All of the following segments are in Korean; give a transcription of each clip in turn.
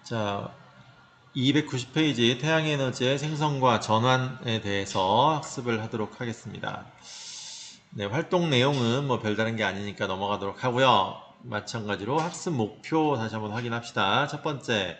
자, 290페이지 태양에너지의 생성과 전환에 대해서 학습을 하도록 하겠습니다. 네, 활동 내용은 뭐 별다른 게 아니니까 넘어가도록 하고요. 마찬가지로 학습 목표 다시 한번 확인합시다. 첫 번째,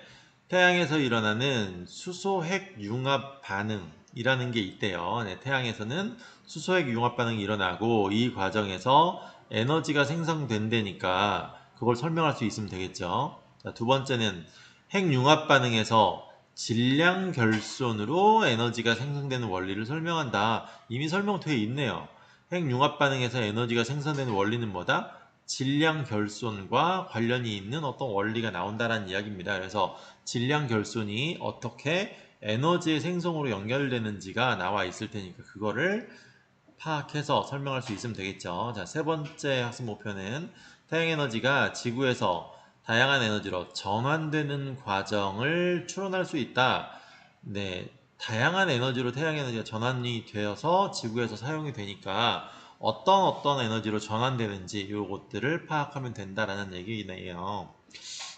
태양에서 일어나는 수소핵 융합 반응이라는 게 있대요. 네, 태양에서는 수소핵 융합 반응이 일어나고 이 과정에서 에너지가 생성된다니까 그걸 설명할 수 있으면 되겠죠. 자, 두 번째는 핵융합 반응에서 질량 결손으로 에너지가 생성되는 원리를 설명한다. 이미 설명되어 있네요. 핵융합 반응에서 에너지가 생성되는 원리는 뭐다? 질량 결손과 관련이 있는 어떤 원리가 나온다라는 이야기입니다. 그래서 질량 결손이 어떻게 에너지의 생성으로 연결되는지가 나와 있을 테니까 그거를 파악해서 설명할 수 있으면 되겠죠. 자, 세 번째 학습 목표는 태양에너지가 지구에서 다양한 에너지로 전환되는 과정을 추론할 수 있다. 네, 다양한 에너지로 태양에너지가 전환이 되어서 지구에서 사용이 되니까 어떤 에너지로 전환되는지 요것들을 파악하면 된다라는 얘기네요.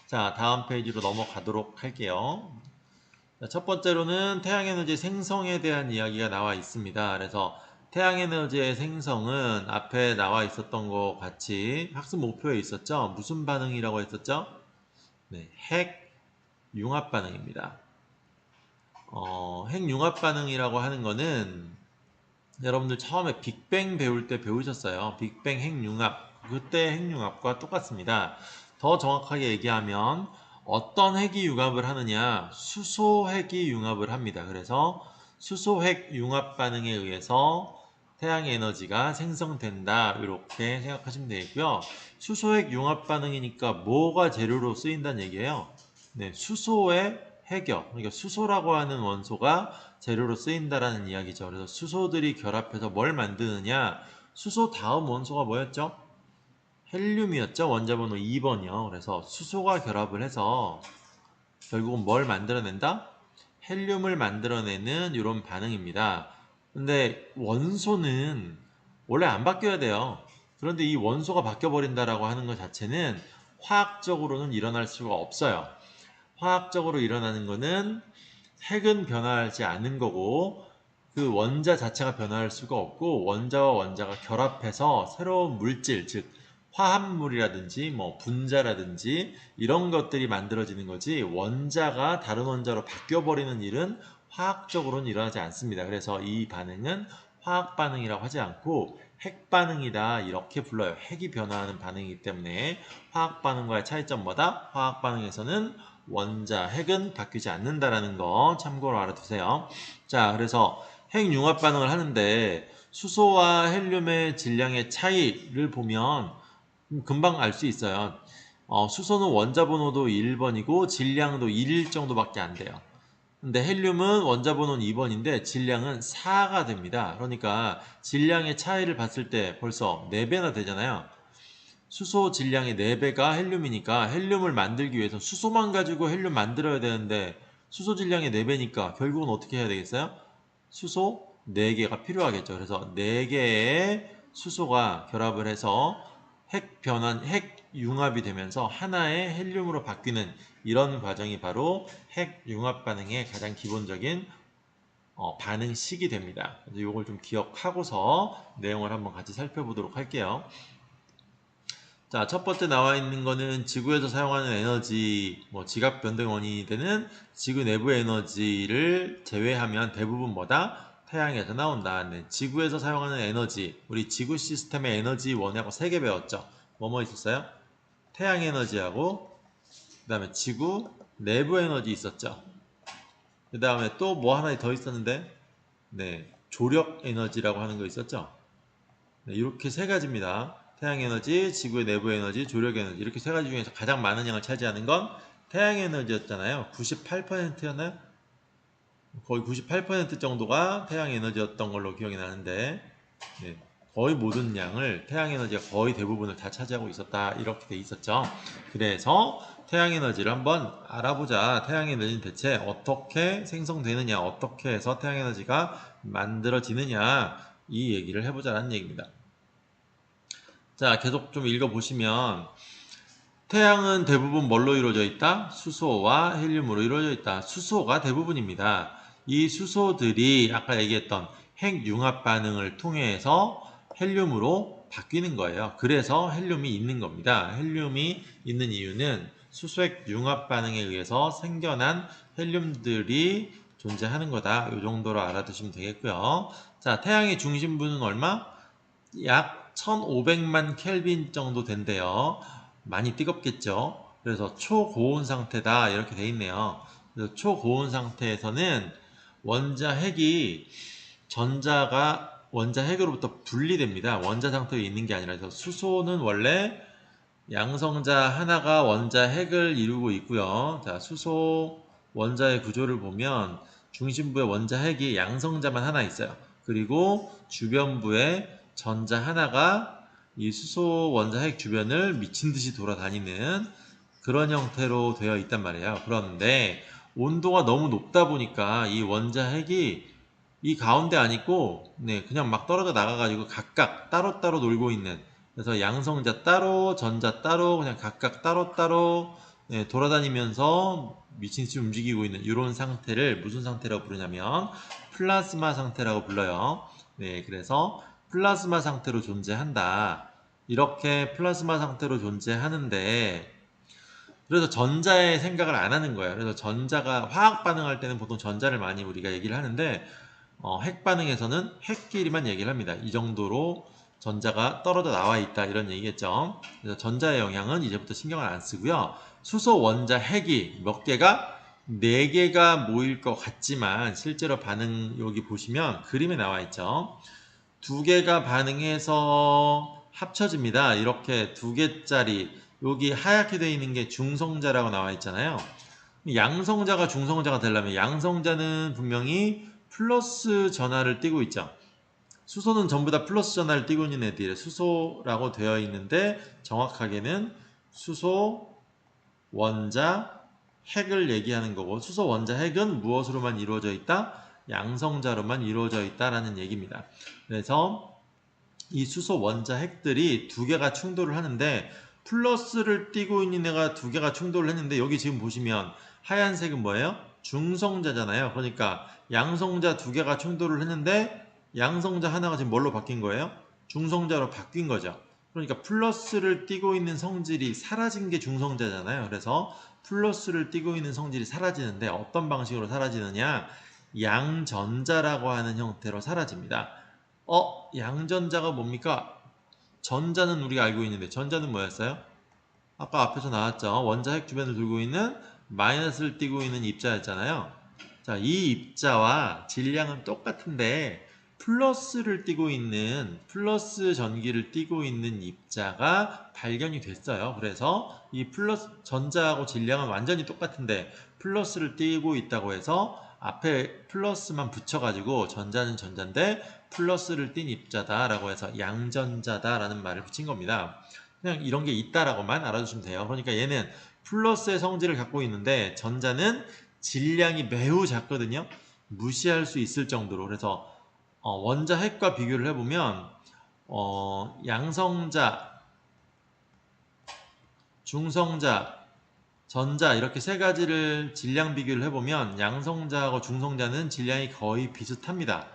자, 다음 페이지로 넘어가도록 할게요. 자, 첫 번째로는 태양에너지 생성에 대한 이야기가 나와 있습니다. 그래서 태양에너지의 생성은 앞에 나와 있었던 것 같이 학습 목표에 있었죠. 무슨 반응이라고 했었죠? 네, 핵 융합 반응입니다. 핵 융합 반응이라고 하는 거는 여러분들 처음에 빅뱅 배울 때 배우셨어요. 빅뱅 핵융합. 그때 핵융합과 똑같습니다. 더 정확하게 얘기하면 어떤 핵이 융합을 하느냐? 수소핵이 융합을 합니다. 그래서 수소핵 융합 반응에 의해서 태양의 에너지가 생성된다. 이렇게 생각하시면 되겠고요. 수소핵 융합 반응이니까 뭐가 재료로 쓰인다는 얘기예요. 네, 수소의 핵이요. 그러니까 수소라고 하는 원소가 재료로 쓰인다라는 이야기죠. 그래서 수소들이 결합해서 뭘 만드느냐? 수소 다음 원소가 뭐였죠? 헬륨이었죠. 원자 번호 2번이요. 그래서 수소가 결합을 해서 결국은 뭘 만들어낸다? 헬륨을 만들어내는 이런 반응입니다. 근데 원소는 원래 안 바뀌어야 돼요. 그런데 이 원소가 바뀌어버린다라고 하는 것 자체는 화학적으로는 일어날 수가 없어요. 화학적으로 일어나는 거는 핵은 변화하지 않는 거고 그 원자 자체가 변화할 수가 없고 원자와 원자가 결합해서 새로운 물질, 즉 화합물이라든지 뭐 분자라든지 이런 것들이 만들어지는 거지 원자가 다른 원자로 바뀌어 버리는 일은 화학적으로는 일어나지 않습니다. 그래서 이 반응은 화학 반응이라고 하지 않고 핵 반응이다 이렇게 불러요. 핵이 변화하는 반응이기 때문에 화학 반응과의 차이점마다 화학 반응에서는 원자, 핵은 바뀌지 않는다라는 거 참고로 알아두세요. 자, 그래서 핵 융합 반응을 하는데 수소와 헬륨의 질량의 차이를 보면 금방 알 수 있어요. 수소는 원자 번호도 1번이고 질량도 1 정도밖에 안 돼요. 근데 헬륨은 원자 번호는 2번인데 질량은 4가 됩니다. 그러니까 질량의 차이를 봤을 때 벌써 4배나 되잖아요. 수소 질량의 4배가 헬륨이니까 헬륨을 만들기 위해서 수소만 가지고 헬륨 만들어야 되는데 수소 질량의 4배니까 결국은 어떻게 해야 되겠어요? 수소 4개가 필요하겠죠. 그래서 4개의 수소가 결합을 해서 핵 융합이 되면서 하나의 헬륨으로 바뀌는 이런 과정이 바로 핵 융합 반응의 가장 기본적인 반응식이 됩니다. 그래서 이걸 좀 기억하고서 내용을 한번 같이 살펴보도록 할게요. 자, 첫 번째 나와 있는 거는 지구에서 사용하는 에너지, 뭐 지각 변동 원인이 되는 지구 내부의 에너지를 제외하면 대부분 뭐다? 태양에서 나온다. 네, 지구에서 사용하는 에너지, 우리 지구 시스템의 에너지 원하고 3개 배웠죠. 뭐뭐 있었어요? 태양 에너지하고 그 다음에 지구 내부 에너지 있었죠. 그 다음에 또 뭐 하나 더 있었는데 네, 조력 에너지라고 하는 거 있었죠. 네, 이렇게 3가지입니다. 태양 에너지, 지구의 내부 에너지, 조력 에너지 이렇게 3가지 중에서 가장 많은 양을 차지하는 건 태양 에너지였잖아요. 98%였나요? 거의 98% 정도가 태양 에너지였던 걸로 기억이 나는데 네, 거의 모든 양을 태양 에너지가 거의 대부분을 다 차지하고 있었다 이렇게 돼 있었죠. 그래서 태양 에너지를 한번 알아보자. 태양 에너지는 대체 어떻게 생성되느냐, 어떻게 해서 태양 에너지가 만들어지느냐 이 얘기를 해보자는 얘기입니다. 자, 계속 좀 읽어보시면 태양은 대부분 뭘로 이루어져 있다? 수소와 헬륨으로 이루어져 있다. 수소가 대부분입니다. 이 수소들이 아까 얘기했던 핵융합 반응을 통해서 헬륨으로 바뀌는 거예요. 그래서 헬륨이 있는 겁니다. 헬륨이 있는 이유는 수소핵 융합 반응에 의해서 생겨난 헬륨들이 존재하는 거다. 이 정도로 알아두시면 되겠고요. 자, 태양의 중심부는 얼마? 약 1500만 켈빈 정도 된대요. 많이 뜨겁겠죠. 그래서 초고온 상태다 이렇게 돼 있네요. 그래서 초고온 상태에서는 원자 핵이 전자가 원자 핵으로부터 분리됩니다. 원자 상태에 있는 게 아니라. 그래서 수소는 원래 양성자 하나가 원자 핵을 이루고 있고요. 자, 수소 원자의 구조를 보면 중심부에 원자 핵이 양성자만 하나 있어요. 그리고 주변부에 전자 하나가 이 수소 원자 핵 주변을 미친 듯이 돌아다니는 그런 형태로 되어 있단 말이에요. 그런데 온도가 너무 높다 보니까 이 원자 핵이 이 가운데 안 있고 그냥 막 떨어져 나가가지고 각각 따로따로 놀고 있는, 그래서 양성자 따로 전자 따로 그냥 각각 따로따로 돌아다니면서 미친듯이 움직이고 있는 이런 상태를 무슨 상태라고 부르냐면 플라즈마 상태라고 불러요. 그래서 플라즈마 상태로 존재한다. 이렇게 플라즈마 상태로 존재하는데, 그래서 전자의 생각을 안 하는 거예요. 그래서 전자가 화학 반응할 때는 보통 전자를 많이 우리가 얘기를 하는데 핵 반응에서는 핵끼리만 얘기를 합니다. 이 정도로 전자가 떨어져 나와 있다 이런 얘기겠죠. 그래서 전자의 영향은 이제부터 신경을 안 쓰고요. 수소 원자 핵이 몇 개가? 4개가 모일 것 같지만 실제로 반응 여기 보시면 그림에 나와 있죠. 2개가 반응해서 합쳐집니다. 이렇게 2개짜리 여기 하얗게 되어 있는 게 중성자라고 나와 있잖아요. 양성자가 중성자가 되려면 양성자는 분명히 플러스 전하를 띠고 있죠. 수소는 전부 다 플러스 전하를 띠고 있는 애들이에요. 수소라고 되어 있는데 정확하게는 수소 원자 핵을 얘기하는 거고, 수소 원자 핵은 무엇으로만 이루어져 있다? 양성자로만 이루어져 있다라는 얘기입니다. 그래서 이 수소 원자 핵들이 2개가 충돌을 하는데 플러스를 띠고 있는 애가 2개가 충돌을 했는데 여기 지금 보시면 하얀색은 뭐예요? 중성자잖아요. 그러니까 양성자 2개가 충돌을 했는데 양성자 하나가 지금 뭘로 바뀐 거예요? 중성자로 바뀐 거죠. 그러니까 플러스를 띠고 있는 성질이 사라진 게 중성자잖아요. 그래서 플러스를 띠고 있는 성질이 사라지는데 어떤 방식으로 사라지느냐? 양전자라고 하는 형태로 사라집니다. 양전자가 뭡니까? 전자는 우리가 알고 있는데 전자는 뭐였어요? 아까 앞에서 나왔죠. 원자 핵 주변을 돌고 있는 마이너스를 띠고 있는 입자였잖아요. 자, 이 입자와 질량은 똑같은데 플러스를 띠고 있는, 플러스 전기를 띠고 있는 입자가 발견이 됐어요. 그래서 이 플러스 전자하고 질량은 완전히 똑같은데 플러스를 띠고 있다고 해서 앞에 플러스만 붙여가지고 전자는 전자인데 플러스를 띤 입자다라고 해서 양전자다라는 말을 붙인 겁니다. 그냥 이런 게 있다라고만 알아두시면 돼요. 그러니까 얘는 플러스의 성질을 갖고 있는데 전자는 질량이 매우 작거든요. 무시할 수 있을 정도로. 그래서 원자 핵과 비교를 해보면 양성자, 중성자, 전자 이렇게 세 가지를 질량 비교를 해보면 양성자하고 중성자는 질량이 거의 비슷합니다.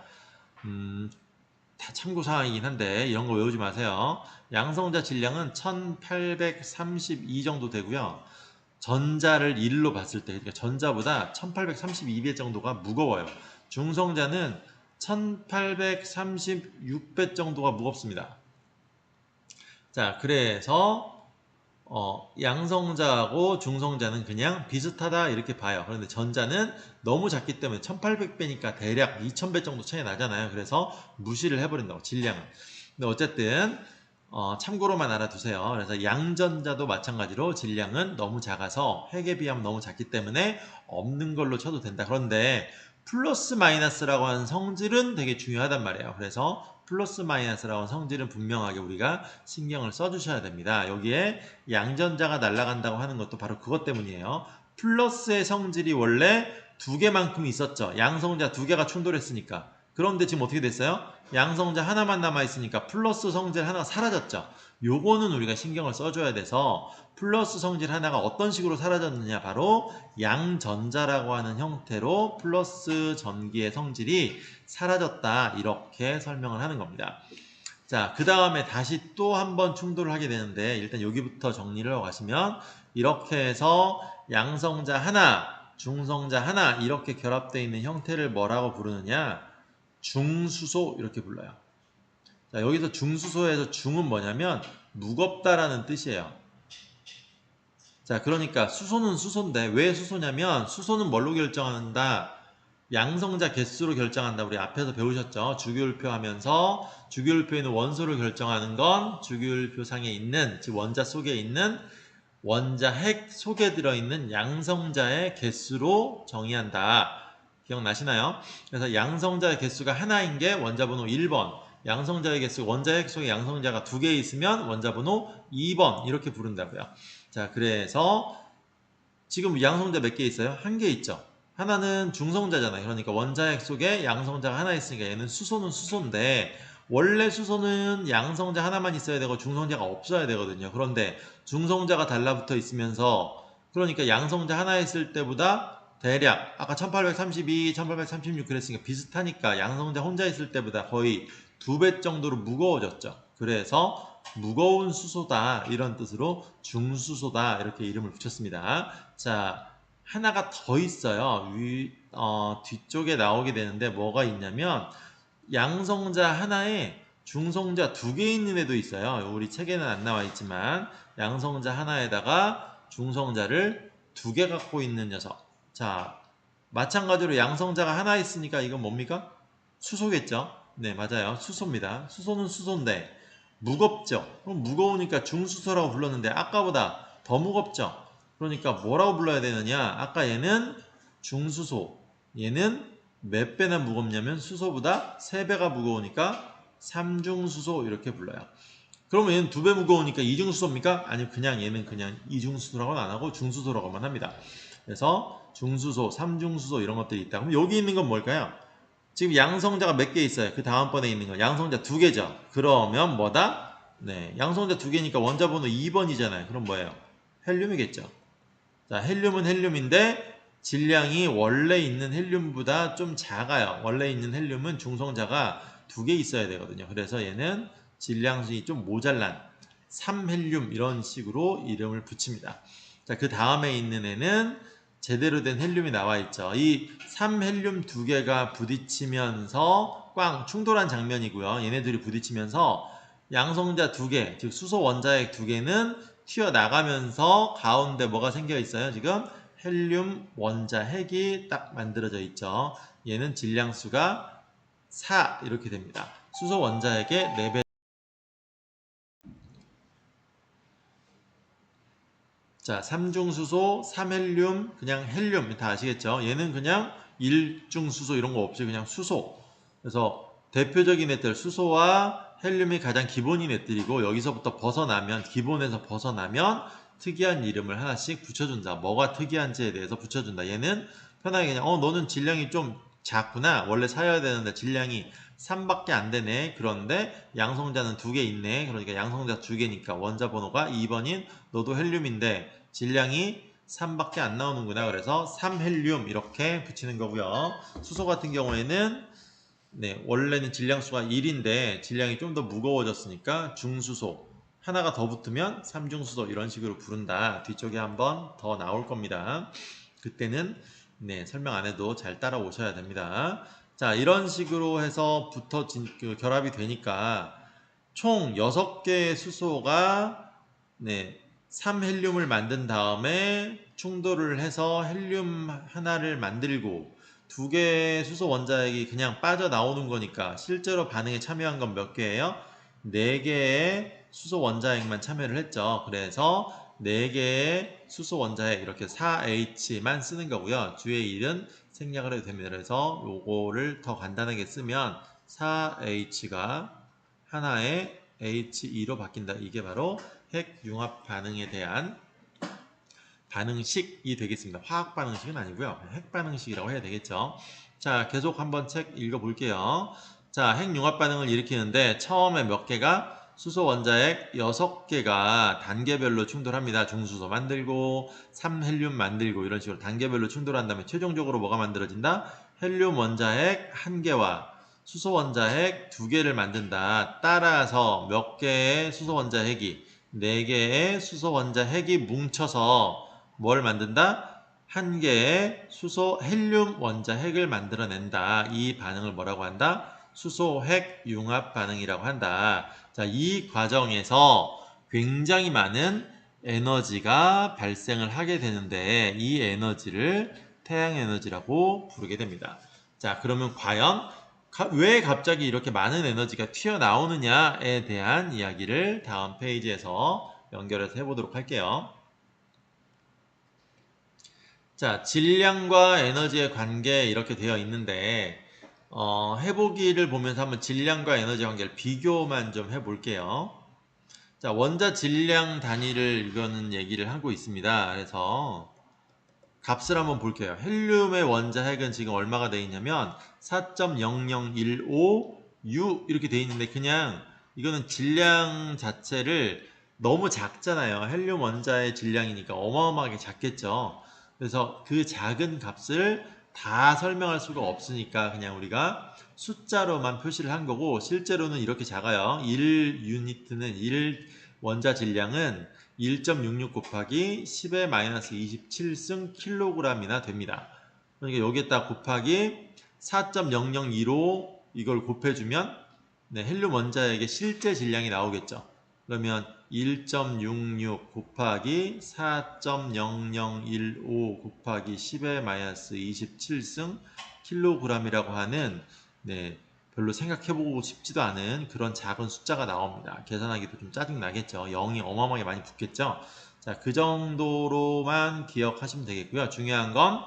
다 참고사항이긴 한데 이런 거 외우지 마세요. 양성자 질량은 1832 정도 되고요. 전자를 1로 봤을 때, 그러니까 전자보다 1832배 정도가 무거워요. 중성자는 1836배 정도가 무겁습니다. 자, 그래서 양성자하고 중성자는 그냥 비슷하다 이렇게 봐요. 그런데 전자는 너무 작기 때문에 1800배니까 대략 2000배 정도 차이 나잖아요. 그래서 무시를 해버린다고, 질량은. 근데 어쨌든 참고로만 알아두세요. 그래서 양전자도 마찬가지로 질량은 너무 작아서 핵에 비하면 너무 작기 때문에 없는 걸로 쳐도 된다. 그런데 플러스 마이너스라고 하는 성질은 되게 중요하단 말이에요. 그래서 플러스 마이너스라고 하는 성질은 분명하게 우리가 신경을 써주셔야 됩니다. 여기에 양전자가 날아간다고 하는 것도 바로 그것 때문이에요. 플러스의 성질이 원래 2개만큼 있었죠. 양성자 2개가 충돌했으니까. 그런데 지금 어떻게 됐어요? 양성자 하나만 남아있으니까 플러스 성질 하나가 사라졌죠. 요거는 우리가 신경을 써줘야 돼서 플러스 성질 하나가 어떤 식으로 사라졌느냐, 바로 양전자라고 하는 형태로 플러스 전기의 성질이 사라졌다, 이렇게 설명을 하는 겁니다. 자, 그 다음에 다시 또 한 번 충돌을 하게 되는데, 일단 여기부터 정리를 하고 가시면, 이렇게 해서 양성자 하나, 중성자 하나 이렇게 결합되어 있는 형태를 뭐라고 부르느냐, 중수소 이렇게 불러요. 자, 여기서 중수소에서 중은 뭐냐면 무겁다라는 뜻이에요. 자, 그러니까 수소는 수소인데, 왜 수소냐면 수소는 뭘로 결정한다? 양성자 개수로 결정한다. 우리 앞에서 배우셨죠? 주기율표 하면서 주기율표에 있는 원소를 결정하는 건 주기율표상에 있는, 즉 원자 속에 있는 원자 핵 속에 들어있는 양성자의 개수로 정의한다. 기억나시나요? 그래서 양성자의 개수가 하나인 게 원자번호 1번, 양성자의 개수, 원자 핵 속에 양성자가 2개 있으면 원자번호 2번 이렇게 부른다고요. 자, 그래서 지금 양성자 몇 개 있어요? 한 개 있죠. 하나는 중성자잖아요. 그러니까 원자핵 속에 양성자가 하나 있으니까 얘는 수소는 수소인데, 원래 수소는 양성자 하나만 있어야 되고 중성자가 없어야 되거든요. 그런데 중성자가 달라붙어 있으면서, 그러니까 양성자 하나 있을 때보다 대략 아까 1832, 1836 그랬으니까 비슷하니까 양성자 혼자 있을 때보다 거의 2배 정도로 무거워졌죠. 그래서 무거운 수소다, 이런 뜻으로 중수소다, 이렇게 이름을 붙였습니다. 자, 하나가 더 있어요. 뒤쪽에 나오게 되는데 뭐가 있냐면, 양성자 하나에 중성자 2개 있는 애도 있어요. 우리 책에는 안 나와 있지만 양성자 하나에다가 중성자를 2개 갖고 있는 녀석. 자, 마찬가지로 양성자가 하나 있으니까 이건 뭡니까? 수소겠죠? 네, 맞아요. 수소입니다. 수소는 수소인데 무겁죠? 그럼 무거우니까 중수소라고 불렀는데 아까보다 더 무겁죠? 그러니까 뭐라고 불러야 되느냐? 아까 얘는 중수소, 얘는 몇 배나 무겁냐면 수소보다 3배가 무거우니까 삼중수소 이렇게 불러요. 그러면 얘는 2배 무거우니까 이중수소입니까? 아니요, 그냥 얘는 그냥 이중수소라고는 안 하고 중수소라고만 합니다. 그래서 중수소, 삼중수소 이런 것들이 있다. 그럼 여기 있는 건 뭘까요? 지금 양성자가 몇 개 있어요? 그 다음번에 있는 거 양성자 2개죠. 그러면 뭐다? 네, 양성자 2개니까 원자번호 2번이잖아요. 그럼 뭐예요? 헬륨이겠죠. 자, 헬륨은 헬륨인데 질량이 원래 있는 헬륨보다 좀 작아요. 원래 있는 헬륨은 중성자가 2개 있어야 되거든요. 그래서 얘는 질량이 좀 모자란 3헬륨 이런 식으로 이름을 붙입니다. 자, 그 다음에 있는 애는 제대로 된 헬륨이 나와 있죠. 이 3헬륨 2개가 부딪히면서 꽝 충돌한 장면이고요. 얘네들이 부딪히면서 양성자 2개, 즉 수소 원자핵 2개는 튀어나가면서 가운데 뭐가 생겨 있어요? 지금 헬륨 원자핵이 딱 만들어져 있죠. 얘는 질량수가 4 이렇게 됩니다. 수소 원자핵의 4배. 자, 3중수소, 3헬륨, 그냥 헬륨 다 아시겠죠? 얘는 그냥 1중수소 이런 거 없이 그냥 수소. 그래서 대표적인 애들 수소와 헬륨이 가장 기본인 애들이고, 여기서부터 벗어나면, 기본에서 벗어나면 특이한 이름을 하나씩 붙여준다. 뭐가 특이한지에 대해서 붙여준다. 얘는 편하게 그냥 너는 질량이 좀 작구나. 원래 사야 되는데 질량이 3밖에 안 되네. 그런데 양성자는 2개 있네. 그러니까 양성자 2개니까 원자 번호가 2번인 너도 헬륨인데 질량이 3밖에 안 나오는구나. 그래서 3헬륨 이렇게 붙이는 거고요. 수소 같은 경우에는 네, 원래는 질량수가 1인데 질량이 좀 더 무거워졌으니까 중수소, 하나가 더 붙으면 삼중수소 이런 식으로 부른다. 뒤쪽에 한번 더 나올 겁니다. 그때는 네, 설명 안 해도 잘 따라오셔야 됩니다. 자, 이런 식으로 해서 결합이 되니까 총 6개의 수소가 네, 3헬륨을 만든 다음에 충돌을 해서 헬륨 하나를 만들고, 2개의 수소 원자핵이 그냥 빠져나오는 거니까 실제로 반응에 참여한 건 몇 개예요? 4개의 수소 원자핵만 참여를 했죠. 그래서 4개의 수소 원자핵 이렇게 4H만 쓰는 거고요. 뒤에 1은 생략을 해도 됩니다. 그래서 요거를 더 간단하게 쓰면 4H가 하나의 H2로 바뀐다. 이게 바로 핵융합 반응에 대한 반응식이 되겠습니다. 화학 반응식은 아니고요. 핵 반응식이라고 해야 되겠죠. 자, 계속 한번 책 읽어볼게요. 자, 핵융합 반응을 일으키는데 처음에 몇 개가 수소 원자핵 6개가 단계별로 충돌합니다. 중수소 만들고 3헬륨 만들고 이런 식으로 단계별로 충돌한 다음에 최종적으로 뭐가 만들어진다? 헬륨 원자핵 1개와 수소 원자핵 2개를 만든다. 따라서 몇 개의 수소 원자핵이 4개의 수소 원자핵이 뭉쳐서 뭘 만든다? 1개의 수소 헬륨 원자핵을 만들어낸다. 이 반응을 뭐라고 한다? 수소핵 융합 반응이라고 한다. 자, 이 과정에서 굉장히 많은 에너지가 발생을 하게 되는데 이 에너지를 태양 에너지라고 부르게 됩니다. 자, 그러면 과연 왜 갑자기 이렇게 많은 에너지가 튀어나오느냐에 대한 이야기를 다음 페이지에서 연결해서 해보도록 할게요. 자, 질량과 에너지의 관계 이렇게 되어 있는데 해보기를 보면서 한번 질량과 에너지 관계를 비교만 좀 해볼게요. 자, 원자 질량 단위를 이거는 얘기를 하고 있습니다. 그래서 값을 한번 볼게요. 헬륨의 원자핵은 지금 얼마가 되어 있냐면 4.0015 U 이렇게 되어 있는데 그냥 이거는 질량 자체를 너무 작잖아요. 헬륨 원자의 질량이니까 어마어마하게 작겠죠. 그래서 그 작은 값을 다 설명할 수가 없으니까 그냥 우리가 숫자로만 표시를 한 거고 실제로는 이렇게 작아요. 1유니트는 1 원자 질량은 1.66 곱하기 10의 마이너스 27승 킬로그램이나 됩니다. 그러니까 여기에다 곱하기 4.0015 이걸 곱해주면 네, 헬륨 원자에게 실제 질량이 나오겠죠. 그러면 1.66 곱하기 4.0015 곱하기 10의 마이너스 27승 킬로그램이라고 하는 네, 별로 생각해보고 싶지도 않은 그런 작은 숫자가 나옵니다. 계산하기도 좀 짜증나겠죠. 0이 어마어마하게 많이 붙겠죠. 자, 그 정도로만 기억하시면 되겠고요. 중요한 건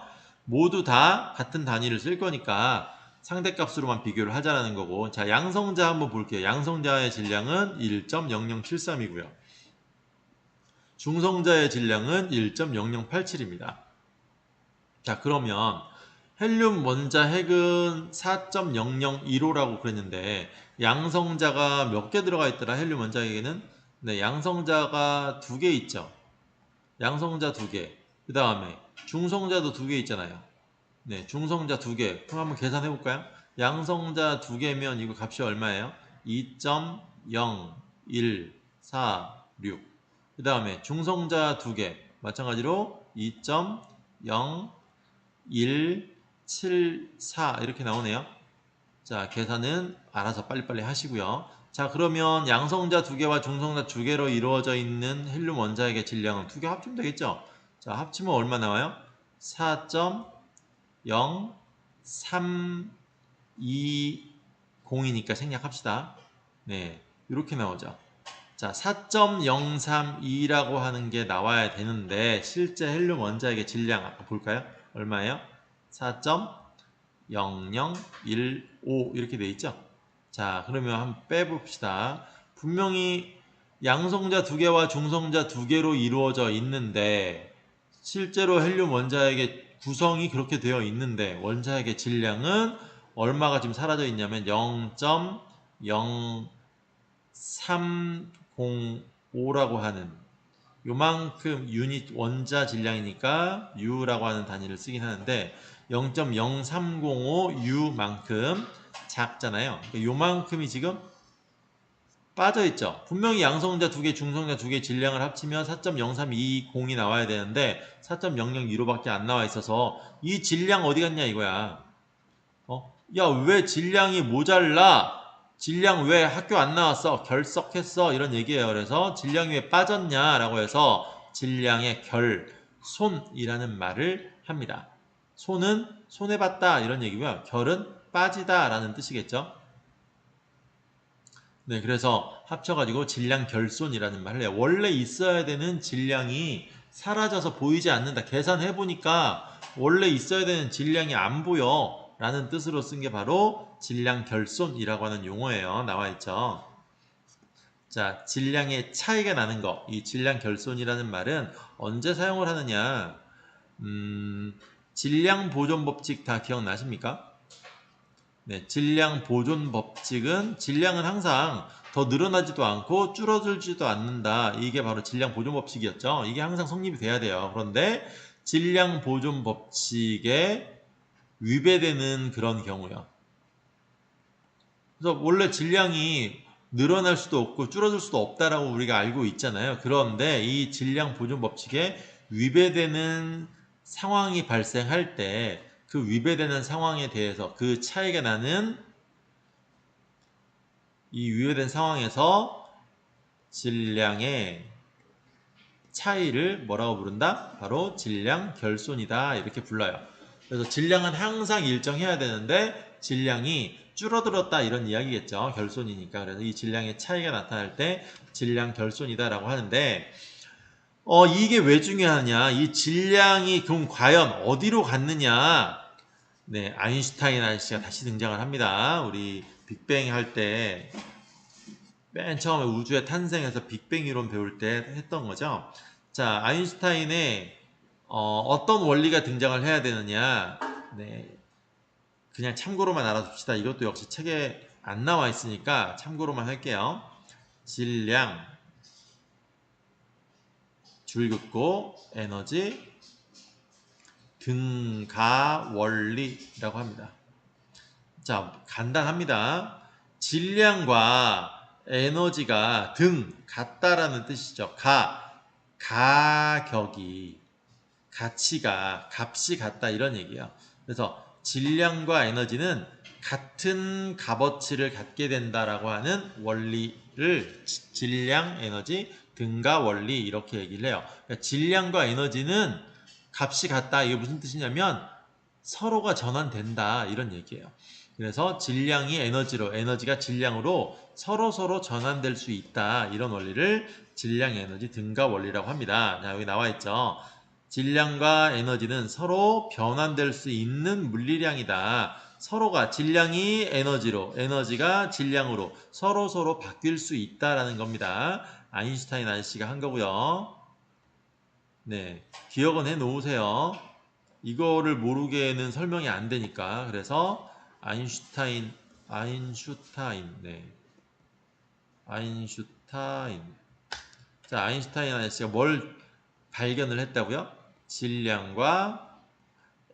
모두 다 같은 단위를 쓸 거니까 상대값으로만 비교를 하자라는 거고. 자, 양성자 한번 볼게요. 양성자의 질량은 1.0073이고요. 중성자의 질량은 1.0087입니다. 자, 그러면 헬륨 원자핵은 4.0015라고 그랬는데 양성자가 몇 개 들어가 있더라? 헬륨 원자핵에는 네, 양성자가 2개 있죠. 양성자 2개. 그 다음에 중성자도 2개 있잖아요. 네, 중성자 2개. 그럼 한번 계산해 볼까요? 양성자 2개면 이거 값이 얼마예요? 2.0146. 그 다음에 중성자 2개. 마찬가지로 2.0174 이렇게 나오네요. 자, 계산은 알아서 빨리빨리 하시고요. 자, 그러면 양성자 2개와 중성자 2개로 이루어져 있는 헬륨 원자핵의 질량은 2개 합치면 되겠죠? 자, 합치면 얼마 나와요? 4.0320이니까 생략합시다. 네, 이렇게 나오죠. 자, 4.032라고 하는 게 나와야 되는데 실제 헬륨 원자핵의 질량 아까 볼까요? 얼마예요? 4.0015 이렇게 돼 있죠. 자, 그러면 한번 빼봅시다. 분명히 양성자 2개와 중성자 2개로 이루어져 있는데 실제로 헬륨 원자핵의 구성이 그렇게 되어 있는데 원자핵의 질량은 얼마가 지금 사라져 있냐면 0.0305라고 하는 요만큼 유닛 원자 질량이니까 U라고 하는 단위를 쓰긴 하는데 0.0305U만큼 작잖아요. 그러니까 요만큼이 지금 빠져있죠. 분명히 양성자 2개, 중성자 2개 질량을 합치면 4.0320이 나와야 되는데 4.0015밖에 안 나와 있어서 이 질량 어디 갔냐 이거야. 야, 왜 질량이 모자라? 질량 왜 학교 안 나왔어? 결석했어? 이런 얘기예요. 그래서 질량이 왜 빠졌냐라고 해서 질량의 결손이라는 말을 합니다. 손은 손해봤다 이런 얘기고요. 결은 빠지다 라는 뜻이겠죠. 네, 그래서 합쳐가지고 질량 결손이라는 말을 해요. 원래 있어야 되는 질량이 사라져서 보이지 않는다. 계산해보니까 원래 있어야 되는 질량이 안 보여 라는 뜻으로 쓴 게 바로 질량 결손이라고 하는 용어예요. 나와 있죠. 자, 질량의 차이가 나는 거. 이 질량 결손이라는 말은 언제 사용을 하느냐? 질량 보존 법칙 다 기억나십니까? 네, 질량 보존 법칙은 질량은 항상 더 늘어나지도 않고 줄어들지도 않는다. 이게 바로 질량 보존 법칙이었죠. 이게 항상 성립이 돼야 돼요. 그런데 질량 보존 법칙에 위배되는 그런 경우요. 그래서 원래 질량이 늘어날 수도 없고 줄어들 수도 없다라고 우리가 알고 있잖아요. 그런데 이 질량 보존 법칙에 위배되는 상황이 발생할 때 그 위배되는 상황에 대해서 그 차이가 나는 이 위배된 상황에서 질량의 차이를 뭐라고 부른다? 바로 질량 결손이다. 이렇게 불러요. 그래서 질량은 항상 일정해야 되는데 질량이 줄어들었다 이런 이야기겠죠. 결손이니까. 그래서 이 질량의 차이가 나타날 때 질량 결손이다라고 하는데 이게 왜 중요하냐? 이 질량이 그럼 과연 어디로 갔느냐? 네, 아인슈타인 아저씨가 다시 등장을 합니다. 우리 빅뱅 할 때 맨 처음에 우주의 탄생에서 빅뱅 이론 배울 때 했던 거죠. 자, 아인슈타인의 어떤 원리가 등장을 해야 되느냐? 네, 그냥 참고로만 알아둡시다. 이것도 역시 책에 안 나와 있으니까 참고로만 할게요. 질량, 줄 긋고 에너지, 등가 원리라고 합니다. 자, 간단합니다. 질량과 에너지가 같다라는 뜻이죠. 가격이, 가치가, 값이 같다 이런 얘기예요. 그래서 질량과 에너지는 같은 값어치를 갖게 된다라고 하는 원리를 질량, 에너지, 등가 원리 이렇게 얘기를 해요. 그러니까 질량과 에너지는 값이 같다. 이게 무슨 뜻이냐면 서로가 전환된다 이런 얘기예요. 그래서 질량이 에너지로, 에너지가 질량으로 서로 전환될 수 있다. 이런 원리를 질량, 에너지, 등가 원리라고 합니다. 자, 여기 나와 있죠. 질량과 에너지는 서로 변환될 수 있는 물리량이다. 서로가 질량이 에너지로, 에너지가 질량으로 서로 바뀔 수 있다라는 겁니다. 아인슈타인 아저씨가 한 거고요. 네, 기억은 해 놓으세요. 이거를 모르게는 설명이 안 되니까. 그래서 아인슈타인, 네, 아인슈타인. 자, 아인슈타인 아저씨가 뭘 발견을 했다고요? 질량과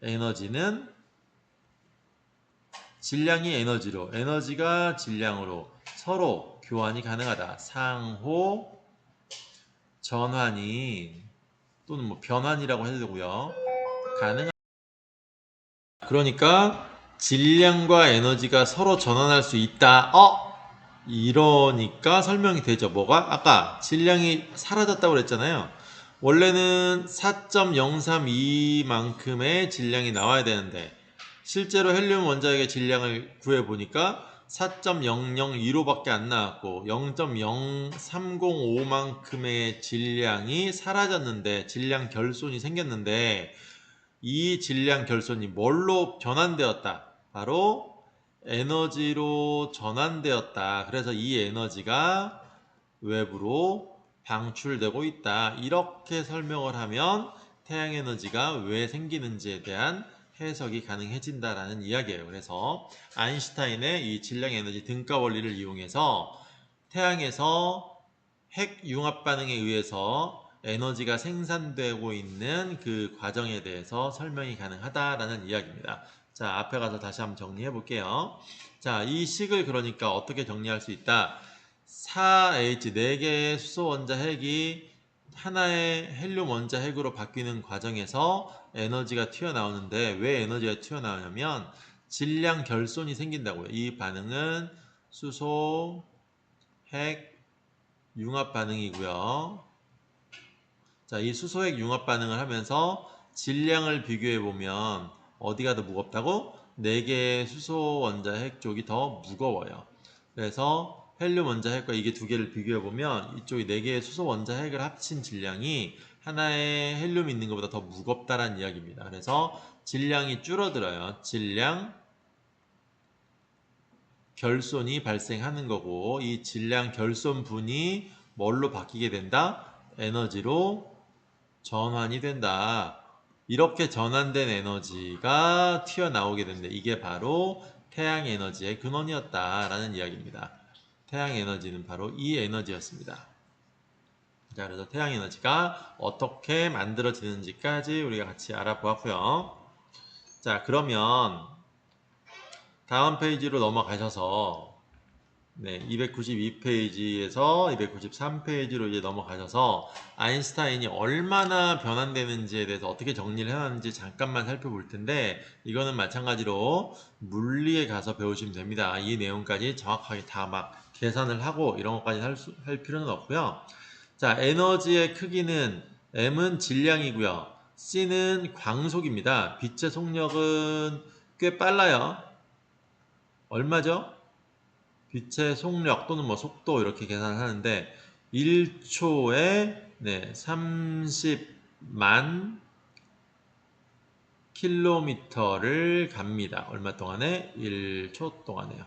에너지는 질량이 에너지로, 에너지가 질량으로 서로 교환이 가능하다. 상호 전환이 또는 뭐 변환이라고 해도 되고요. 가능하다. 그러니까 질량과 에너지가 서로 전환할 수 있다. 이러니까 설명이 되죠. 뭐가? 아까 질량이 사라졌다고 그랬잖아요. 원래는 4.032만큼의 질량이 나와야 되는데 실제로 헬륨 원자핵의 질량을 구해보니까 4.0015밖에 안 나왔고 0.0305만큼의 질량이 사라졌는데 질량 결손이 생겼는데 이 질량 결손이 뭘로 전환되었다? 바로 에너지로 전환되었다. 그래서 이 에너지가 외부로 방출되고 있다. 이렇게 설명을 하면 태양 에너지가 왜 생기는지에 대한 해석이 가능해진다라는 이야기예요. 그래서 아인슈타인의 이 질량 에너지 등가 원리를 이용해서 태양에서 핵 융합 반응에 의해서 에너지가 생산되고 있는 그 과정에 대해서 설명이 가능하다라는 이야기입니다. 자, 앞에 가서 다시 한번 정리해 볼게요. 자, 이 식을 그러니까 어떻게 정리할 수 있다? 4H, 4개의 수소 원자 핵이 하나의 헬륨 원자 핵으로 바뀌는 과정에서 에너지가 튀어나오는데 왜 에너지가 튀어나오냐면 질량 결손이 생긴다고요. 이 반응은 수소 핵 융합 반응이고요. 자, 이 수소핵 융합 반응을 하면서 질량을 비교해 보면 어디가 더 무겁다고? 4개의 수소 원자핵 쪽이 더 무거워요. 그래서 헬륨 원자핵과 이게 두 개를 비교해 보면 이쪽이 4개의 수소 원자핵을 합친 질량이 하나의 헬륨 있는 것보다 더 무겁다라는 이야기입니다. 그래서 질량이 줄어들어요. 질량 결손이 발생하는 거고 이 질량 결손분이 뭘로 바뀌게 된다? 에너지로 전환이 된다. 이렇게 전환된 에너지가 튀어나오게 된다. 이게 바로 태양 에너지의 근원이었다라는 이야기입니다. 태양 에너지는 바로 이 에너지였습니다. 자, 그래서 태양 에너지가 어떻게 만들어지는지까지 우리가 같이 알아보았고요. 자, 그러면 다음 페이지로 넘어가셔서 292페이지에서 293페이지로 이제 넘어가셔서 아인슈타인이 얼마나 변환되는지에 대해서 어떻게 정리를 해놨는지 잠깐만 살펴볼 텐데 이거는 마찬가지로 물리에 가서 배우시면 됩니다. 이 내용까지 정확하게 다 막 계산을 하고 이런 것까지 할 필요는 없고요. 자, 에너지의 크기는 M은 질량이고요. C는 광속입니다. 빛의 속력은 꽤 빨라요. 얼마죠? 빛의 속력 또는 뭐 속도 이렇게 계산하는데 1초에 30만 킬로미터를 갑니다. 얼마 동안에? 1초 동안에요.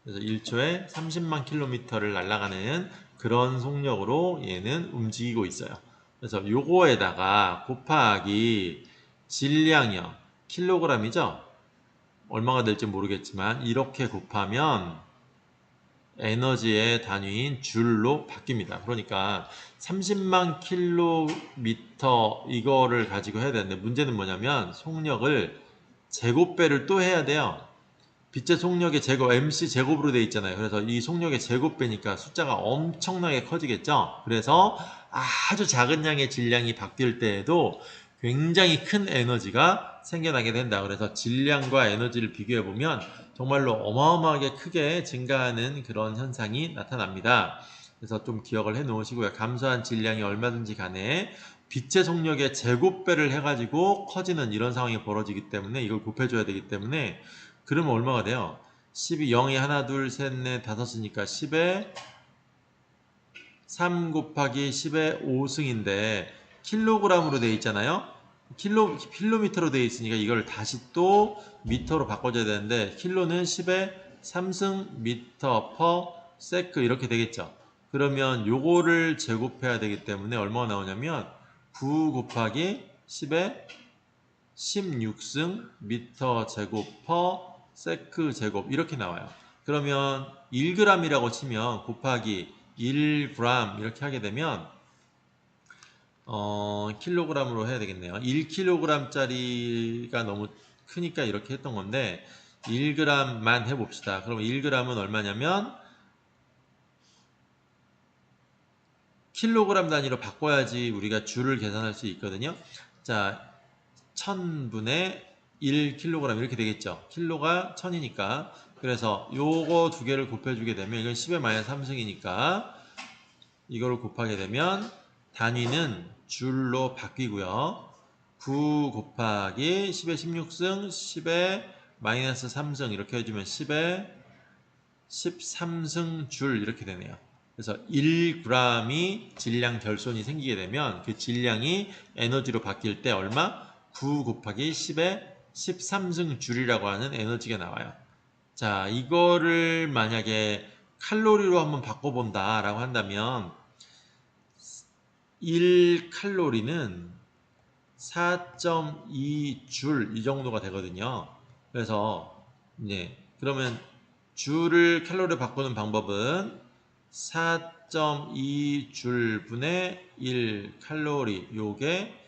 그래서 1초에 30만 킬로미터를 날아가는 그런 속력으로 얘는 움직이고 있어요. 그래서 요거에다가 곱하기 질량이요. 킬로그램이죠? 얼마가 될지 모르겠지만 이렇게 곱하면 에너지의 단위인 줄로 바뀝니다. 그러니까 30만 킬로미터 이거를 가지고 해야 되는데 문제는 뭐냐면 속력을 제곱배를 또 해야 돼요. 빛의 속력의 제곱, MC 제곱으로 되어 있잖아요. 그래서 이 속력의 제곱배니까 숫자가 엄청나게 커지겠죠. 그래서 아주 작은 양의 질량이 바뀔 때에도 굉장히 큰 에너지가 생겨나게 된다. 그래서 질량과 에너지를 비교해 보면 정말로 어마어마하게 크게 증가하는 그런 현상이 나타납니다. 그래서 좀 기억을 해 놓으시고요. 감소한 질량이 얼마든지 간에 빛의 속력의 제곱배를 해가지고 커지는 이런 상황이 벌어지기 때문에 이걸 곱해줘야 되기 때문에 그러면 얼마가 돼요? 12, 0이 하나, 둘, 셋, 넷, 다섯이니까 10에 3 곱하기 10의 5승인데 킬로그램으로 되어 있잖아요. 킬로미터로 되어 있으니까 이걸 다시 또 미터로 바꿔줘야 되는데 킬로는 10의 3승 미터 퍼 세크 이렇게 되겠죠. 그러면 요거를 제곱해야 되기 때문에 얼마가 나오냐면 9 곱하기 10의 16승 미터 제곱 퍼 세크 제곱 이렇게 나와요. 그러면 1g이라고 치면 곱하기 1g 이렇게 하게 되면 킬로그램으로 해야 되겠네요. 1kg짜리가 너무 크니까 이렇게 했던 건데 1g만 해봅시다. 그럼 1g은 얼마냐면 킬로그램 단위로 바꿔야지 우리가 줄을 계산할 수 있거든요. 자, 1000분의 1kg 이렇게 되겠죠. 킬로가 1000이니까 그래서 요거 두 개를 곱해주게 되면 이건 10의 마이너스 3승이니까 이거를 곱하게 되면 단위는 줄로 바뀌고요. 9 곱하기 10의 16승 10의 마이너스 3승 이렇게 해주면 10의 13승 줄 이렇게 되네요. 그래서 1g이 질량 결손이 생기게 되면 그 질량이 에너지로 바뀔 때 얼마? 9 곱하기 10의 13승 줄이라고 하는 에너지가 나와요. 자, 이거를 만약에 칼로리로 한번 바꿔본다 라고 한다면 1칼로리는 4.2줄 이 정도가 되거든요. 그래서 그러면 줄을 칼로리로 바꾸는 방법은 4.2줄 분의 1칼로리 요게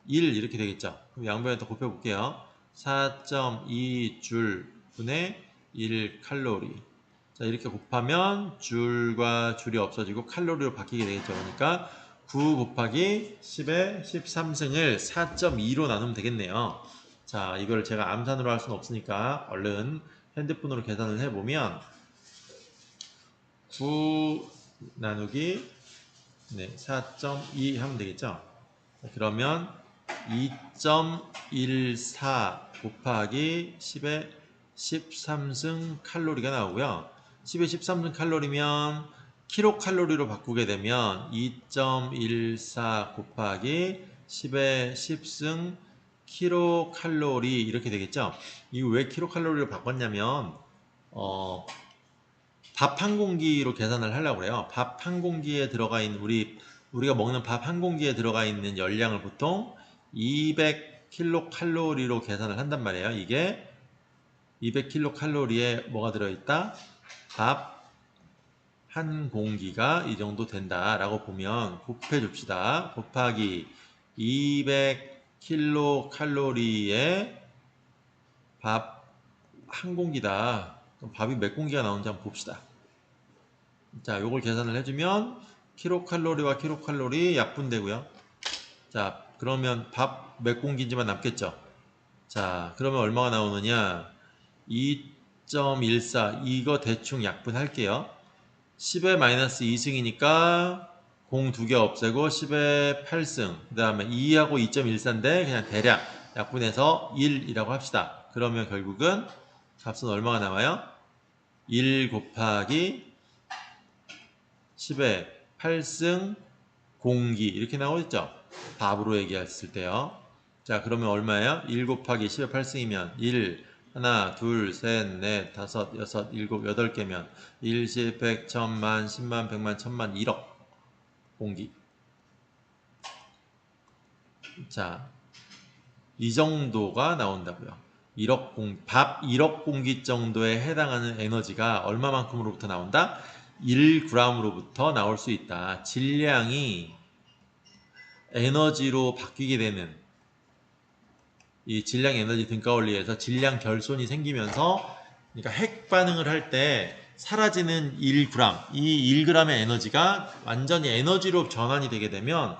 1 이렇게 되겠죠. 그럼 양변에다 곱해볼게요. 4.2줄 분의 1칼로리. 자, 이렇게 곱하면 줄과 줄이 없어지고 칼로리로 바뀌게 되겠죠. 그러니까 9 곱하기 10의 13승을 4.2로 나누면 되겠네요. 자, 이걸 제가 암산으로 할 수는 없으니까 얼른 핸드폰으로 계산을 해보면 9 나누기 4.2 하면 되겠죠. 그러면 2.14 곱하기 10의 13승 칼로리가 나오고요. 10의 13승 칼로리면 킬로칼로리로 바꾸게 되면 2.14 곱하기 10의 10승 킬로칼로리 이렇게 되겠죠. 이거 왜 킬로칼로리로 바꿨냐면 어, 밥 한 공기로 계산을 하려고 그래요. 밥 한 공기에 들어가 있는 우리가 먹는 밥 한 공기에 들어가 있는 열량을 보통 200kcal로 계산을 한단 말이에요. 이게 200kcal에 뭐가 들어있다? 밥 한 공기가 이 정도 된다라고 보면 곱해 줍시다. 곱하기 200kcal에 밥 한 공기다. 그럼 밥이 몇 공기가 나오는지 한번 봅시다. 자, 요걸 계산을 해주면 킬로칼로리와 킬로칼로리 약분되고요. 자, 그러면 밥 몇 공기인지만 남겠죠. 자, 그러면 얼마가 나오느냐? 2.14 이거 대충 약분할게요. 10의 마이너스 2승이니까 공 2개 없애고 10의 8승 그 다음에 2하고 2.14인데 그냥 대략 약분해서 1이라고 합시다. 그러면 결국은 값은 얼마가 나와요? 1 곱하기 10의 8승 공기 이렇게 나오겠죠? 답으로 얘기했을 때요. 자, 그러면 얼마예요? 1 곱하기 10의 8승이면 1, 하나, 둘, 셋, 넷, 다섯, 여섯, 일곱, 여덟 개면 1, 10, 100, 1000만, 10만, 100만, 1000만, 1억 공기. 자, 이 정도가 나온다고요. 밥 1억 공기 정도에 해당하는 에너지가 얼마만큼으로부터 나온다? 1g으로부터 나올 수 있다. 질량이 에너지로 바뀌게 되는 이 질량 에너지 등가 원리에서 질량 결손이 생기면서 그러니까 핵 반응을 할 때 사라지는 1g, 이 1g의 에너지가 완전히 에너지로 전환이 되게 되면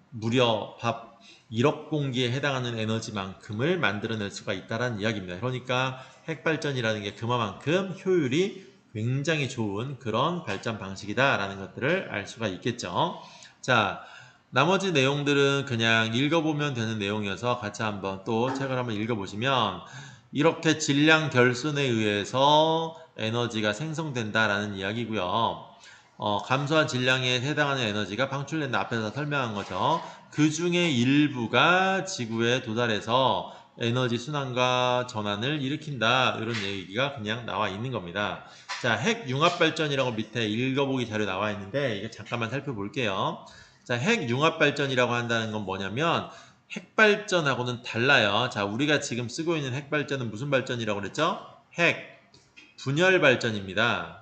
무려 밥 1억 공기에 해당하는 에너지만큼을 만들어낼 수가 있다는 이야기입니다. 그러니까 핵발전이라는 게 그만큼 효율이 굉장히 좋은 그런 발전 방식이다라는 것들을 알 수가 있겠죠. 자, 나머지 내용들은 그냥 읽어보면 되는 내용이어서 같이 한번 또 책을 한번 읽어보시면 이렇게 질량 결손에 의해서 에너지가 생성된다라는 이야기고요. 감소한 질량에 해당하는 에너지가 방출된다. 앞에서 설명한 거죠. 그 중에 일부가 지구에 도달해서 에너지 순환과 전환을 일으킨다. 이런 얘기가 그냥 나와 있는 겁니다. 자, 핵 융합 발전이라고 밑에 읽어보기 자료 나와 있는데 이거 잠깐만 살펴볼게요. 자, 핵 융합 발전이라고 한다는 건 뭐냐면 핵 발전하고는 달라요. 자, 우리가 지금 쓰고 있는 핵 발전은 무슨 발전이라고 그랬죠? 핵 분열 발전입니다.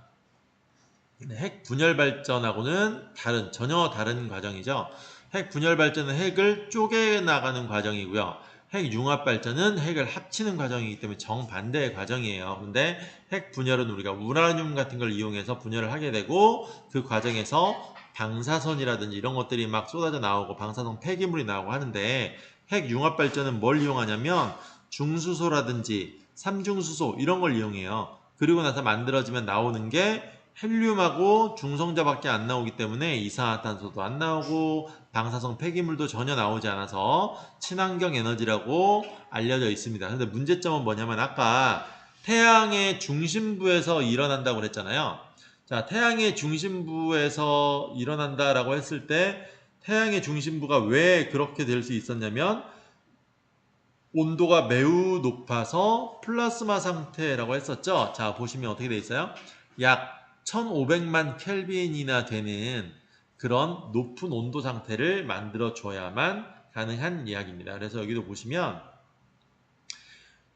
핵 분열 발전하고는 전혀 다른 과정이죠. 핵 분열 발전은 핵을 쪼개 나가는 과정이고요. 핵 융합 발전은 핵을 합치는 과정이기 때문에 정반대의 과정이에요. 근데 핵 분열은 우리가 우라늄 같은 걸 이용해서 분열을 하게 되고 그 과정에서 방사선이라든지 이런 것들이 막 쏟아져 나오고 방사선 폐기물이 나오고 하는데 핵 융합 발전은 뭘 이용하냐면 중수소라든지 삼중수소 이런 걸 이용해요. 그리고 나서 만들어지면 나오는 게 헬륨하고 중성자밖에 안 나오기 때문에 이산화탄소도 안 나오고 방사성 폐기물도 전혀 나오지 않아서 친환경 에너지라고 알려져 있습니다. 근데 문제점은 뭐냐면 아까 태양의 중심부에서 일어난다고 그랬잖아요. 자, 태양의 중심부에서 일어난다라고 했을 때 태양의 중심부가 왜 그렇게 될 수 있었냐면 온도가 매우 높아서 플라스마 상태라고 했었죠. 자, 보시면 어떻게 돼 있어요? 약 1500만 켈빈이나 되는 그런 높은 온도 상태를 만들어 줘야만 가능한 이야기입니다. 그래서 여기도 보시면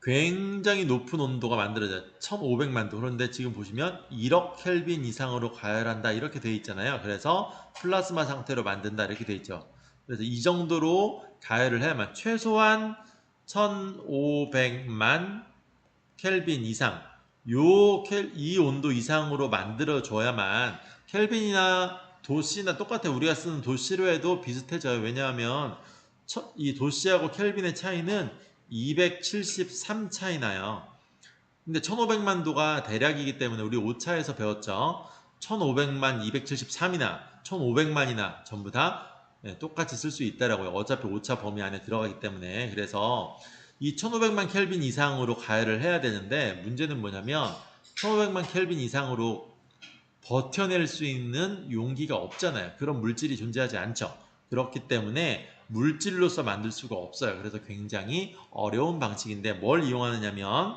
굉장히 높은 온도가 만들어져요. 1500만 도. 그런데 지금 보시면 1억 켈빈 이상으로 가열한다 이렇게 되어 있잖아요. 그래서 플라스마 상태로 만든다 이렇게 되어 있죠. 그래서 이 정도로 가열을 해야만 최소한 1500만 켈빈 이상 이 온도 이상으로 만들어줘야만 켈빈이나 도시나 똑같아요. 우리가 쓰는 도시로 해도 비슷해져요. 왜냐하면 이 도시하고 켈빈의 차이는 273 차이 나요. 근데 1500만 도가 대략이기 때문에 우리 오차에서 배웠죠. 1500만 273이나 1500만이나 전부 다 똑같이 쓸 수 있다라고요. 어차피 오차 범위 안에 들어가기 때문에. 그래서 이 1500만 켈빈 이상으로 가열을 해야 되는데 문제는 뭐냐면 1500만 켈빈 이상으로 버텨낼 수 있는 용기가 없잖아요. 그런 물질이 존재하지 않죠. 그렇기 때문에 물질로서 만들 수가 없어요. 그래서 굉장히 어려운 방식인데 뭘 이용하느냐면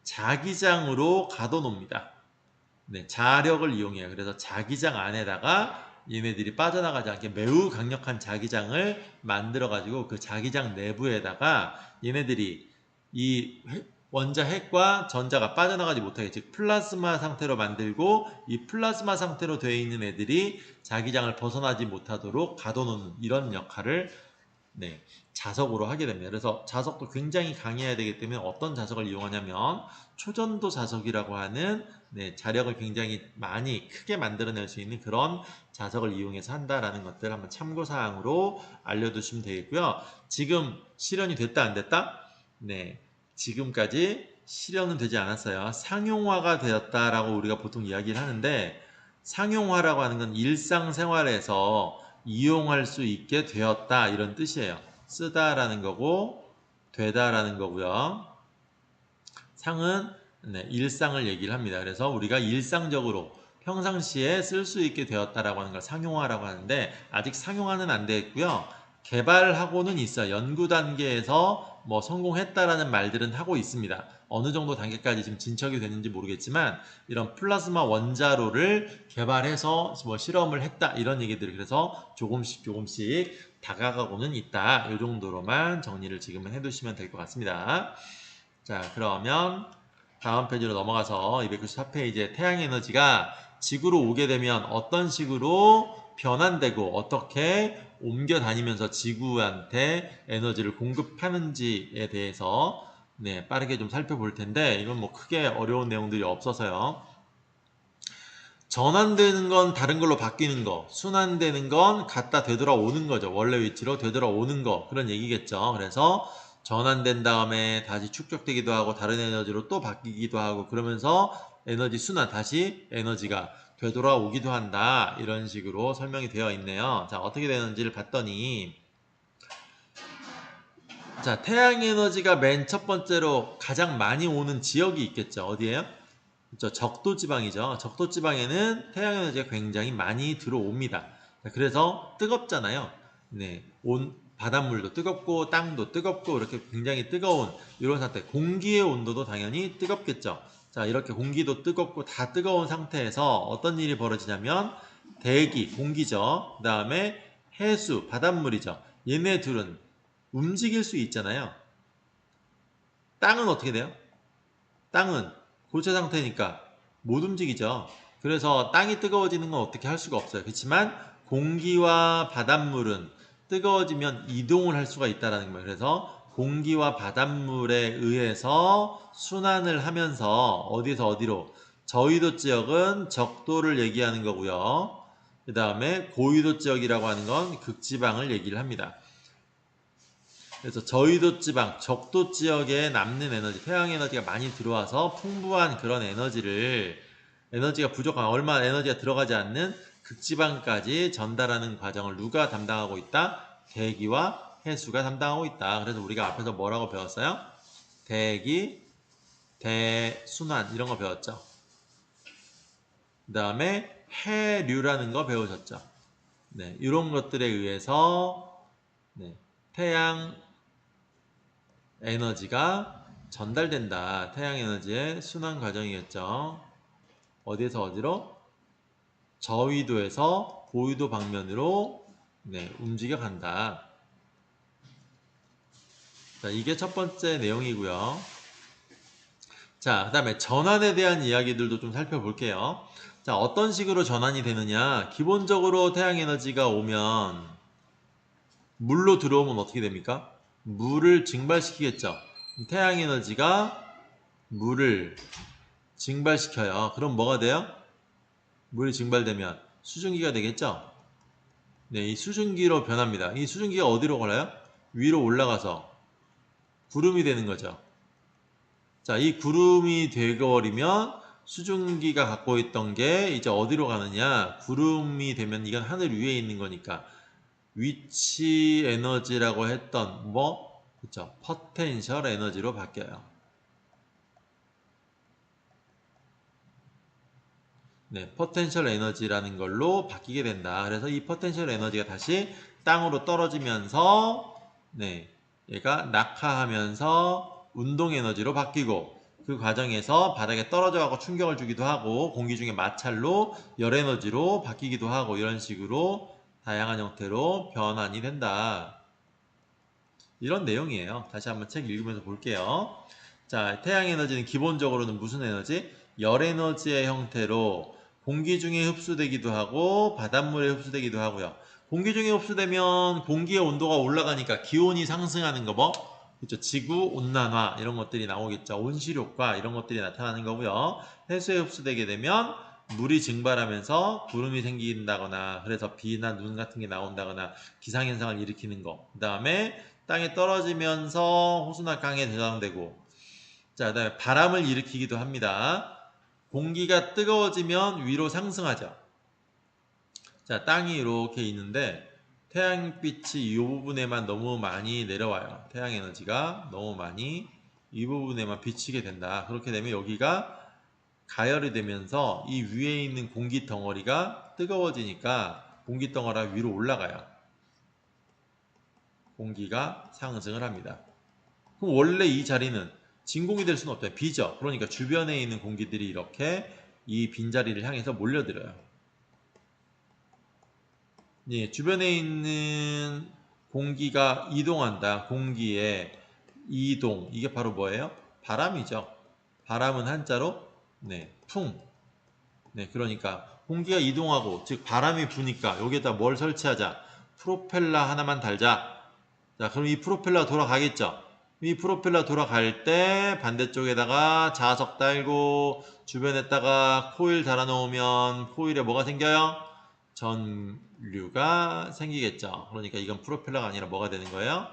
자기장으로 가둬놓습니다. 네, 자력을 이용해요. 그래서 자기장 안에다가 얘네들이 빠져나가지 않게 매우 강력한 자기장을 만들어가지고 그 자기장 내부에다가 얘네들이 이 원자 핵과 전자가 빠져나가지 못하게, 즉 플라즈마 상태로 만들고 이 플라즈마 상태로 되어 있는 애들이 자기장을 벗어나지 못하도록 가둬놓는 이런 역할을 네, 자석으로 하게 됩니다. 그래서 자석도 굉장히 강해야 되기 때문에 어떤 자석을 이용하냐면 초전도 자석이라고 하는 네, 자력을 굉장히 많이 크게 만들어낼 수 있는 그런 자석을 이용해서 한다라는 것들 한번 참고사항으로 알려두시면 되겠고요. 지금 실현이 됐다 안 됐다? 네, 지금까지 실현은 되지 않았어요. 상용화가 되었다라고 우리가 보통 이야기를 하는데, 상용화라고 하는 건 일상생활에서 이용할 수 있게 되었다 이런 뜻이에요. 쓰다라는 거고 되다라는 거고요. 상은 네, 일상을 얘기를 합니다. 그래서 우리가 일상적으로 평상시에 쓸 수 있게 되었다라고 하는 걸 상용화라고 하는데, 아직 상용화는 안 되었고요. 개발하고는 있어요. 연구 단계에서 뭐 성공했다라는 말들은 하고 있습니다. 어느 정도 단계까지 지금 진척이 됐는지 모르겠지만 이런 플라즈마 원자로를 개발해서 뭐 실험을 했다 이런 얘기들을, 그래서 조금씩 다가가고는 있다. 이 정도로만 정리를 지금은 해두시면 될 것 같습니다. 자, 그러면 다음 페이지로 넘어가서 294페이지에 태양 에너지가 지구로 오게 되면 어떤 식으로 변환되고 어떻게 옮겨 다니면서 지구한테 에너지를 공급하는지에 대해서 네, 빠르게 좀 살펴볼 텐데, 이건 뭐 크게 어려운 내용들이 없어서요. 전환되는 건 다른 걸로 바뀌는 거, 순환되는 건 갖다 되돌아오는 거죠. 원래 위치로 되돌아오는 거, 그런 얘기겠죠. 그래서 전환된 다음에 다시 축적되기도 하고 다른 에너지로 또 바뀌기도 하고 그러면서 에너지 순환, 다시 에너지가 되돌아오기도 한다. 이런 식으로 설명이 되어 있네요. 자, 어떻게 되는지를 봤더니, 자, 태양 에너지가 맨 첫 번째로 가장 많이 오는 지역이 있겠죠. 어디예요? 그렇죠. 적도지방이죠. 적도지방에는 태양 에너지가 굉장히 많이 들어옵니다. 그래서 뜨겁잖아요. 네, 바닷물도 뜨겁고 땅도 뜨겁고 이렇게 굉장히 뜨거운 이런 상태. 공기의 온도도 당연히 뜨겁겠죠. 자, 이렇게 공기도 뜨겁고 다 뜨거운 상태에서 어떤 일이 벌어지냐면 대기, 공기죠. 그 다음에 해수, 바닷물이죠. 얘네 둘은 움직일 수 있잖아요. 땅은 어떻게 돼요? 땅은 고체 상태니까 못 움직이죠. 그래서 땅이 뜨거워지는 건 어떻게 할 수가 없어요. 그렇지만 공기와 바닷물은 뜨거워지면 이동을 할 수가 있다는 거예요. 그래서 공기와 바닷물에 의해서 순환을 하면서 어디서 어디로, 저위도 지역은 적도를 얘기하는 거고요. 그 다음에 고위도 지역이라고 하는 건 극지방을 얘기를 합니다. 그래서 저위도 지방, 적도 지역에 남는 에너지, 태양 에너지가 많이 들어와서 풍부한 그런 에너지가 부족한, 얼마 에너지가 들어가지 않는 극지방까지 전달하는 과정을 누가 담당하고 있다? 대기와 해수가 담당하고 있다. 그래서 우리가 앞에서 뭐라고 배웠어요? 대기, 대순환 이런 거 배웠죠. 그 다음에 해류라는 거 배우셨죠. 네, 이런 것들에 의해서 네, 태양 에너지가 전달된다. 태양 에너지의 순환 과정이겠죠. 어디에서 어디로? 저위도에서 고위도 방면으로 네, 움직여 간다. 자, 이게 첫 번째 내용이고요. 자, 그 다음에 전환에 대한 이야기들도 좀 살펴볼게요. 자, 어떤 식으로 전환이 되느냐? 기본적으로 태양 에너지가 오면 물로 들어오면 어떻게 됩니까? 물을 증발시키겠죠. 태양 에너지가 물을 증발시켜요. 그럼 뭐가 돼요? 물이 증발되면 수증기가 되겠죠? 네, 이 수증기로 변합니다. 이 수증기가 어디로 가요? 위로 올라가서 구름이 되는 거죠. 자, 이 구름이 되어버리면 수증기가 갖고 있던 게 이제 어디로 가느냐? 구름이 되면 이건 하늘 위에 있는 거니까 위치 에너지라고 했던 그쵸? 포텐셜 에너지로 바뀌어요. 네, 포텐셜 에너지라는 걸로 바뀌게 된다. 그래서 이 포텐셜 에너지가 다시 땅으로 떨어지면서 네, 얘가 낙하하면서 운동 에너지로 바뀌고, 그 과정에서 바닥에 떨어져가고 충격을 주기도 하고 공기 중에 마찰로 열 에너지로 바뀌기도 하고 이런 식으로 다양한 형태로 변환이 된다. 이런 내용이에요. 다시 한번 책 읽으면서 볼게요. 자, 태양 에너지는 기본적으로는 무슨 에너지? 열 에너지의 형태로 공기 중에 흡수되기도 하고 바닷물에 흡수되기도 하고요. 공기 중에 흡수되면 공기의 온도가 올라가니까 기온이 상승하는 거 뭐? 그렇죠. 지구 온난화 이런 것들이 나오겠죠. 온실효과 이런 것들이 나타나는 거고요. 해수에 흡수되게 되면 물이 증발하면서 구름이 생긴다거나 그래서 비나 눈 같은 게 나온다거나 기상현상을 일으키는 거. 그 다음에 땅에 떨어지면서 호수나 강에 저장되고 자, 그 다음에 바람을 일으키기도 합니다. 공기가 뜨거워지면 위로 상승하죠. 자, 땅이 이렇게 있는데 태양빛이 이 부분에만 너무 많이 내려와요. 태양 에너지가 너무 많이 이 부분에만 비치게 된다. 그렇게 되면 여기가 가열이 되면서 이 위에 있는 공기 덩어리가 뜨거워지니까 공기 덩어리가 위로 올라가요. 공기가 상승을 합니다. 그럼 원래 이 자리는 진공이 될 수는 없어요. 비죠. 그러니까 주변에 있는 공기들이 이렇게 이 빈자리를 향해서 몰려들어요. 예, 주변에 있는 공기가 이동한다. 공기의 이동. 이게 바로 뭐예요? 바람이죠. 바람은 한자로 네, 풍. 네, 그러니까 공기가 이동하고 즉 바람이 부니까 여기에다 뭘 설치하자? 프로펠러 하나만 달자. 자, 그럼 이 프로펠러 돌아가겠죠? 이 프로펠러 돌아갈 때 반대쪽에다가 자석 달고 주변에다가 코일 달아 놓으면 코일에 뭐가 생겨요? 전류가 생기겠죠. 그러니까 이건 프로펠러가 아니라 뭐가 되는 거예요?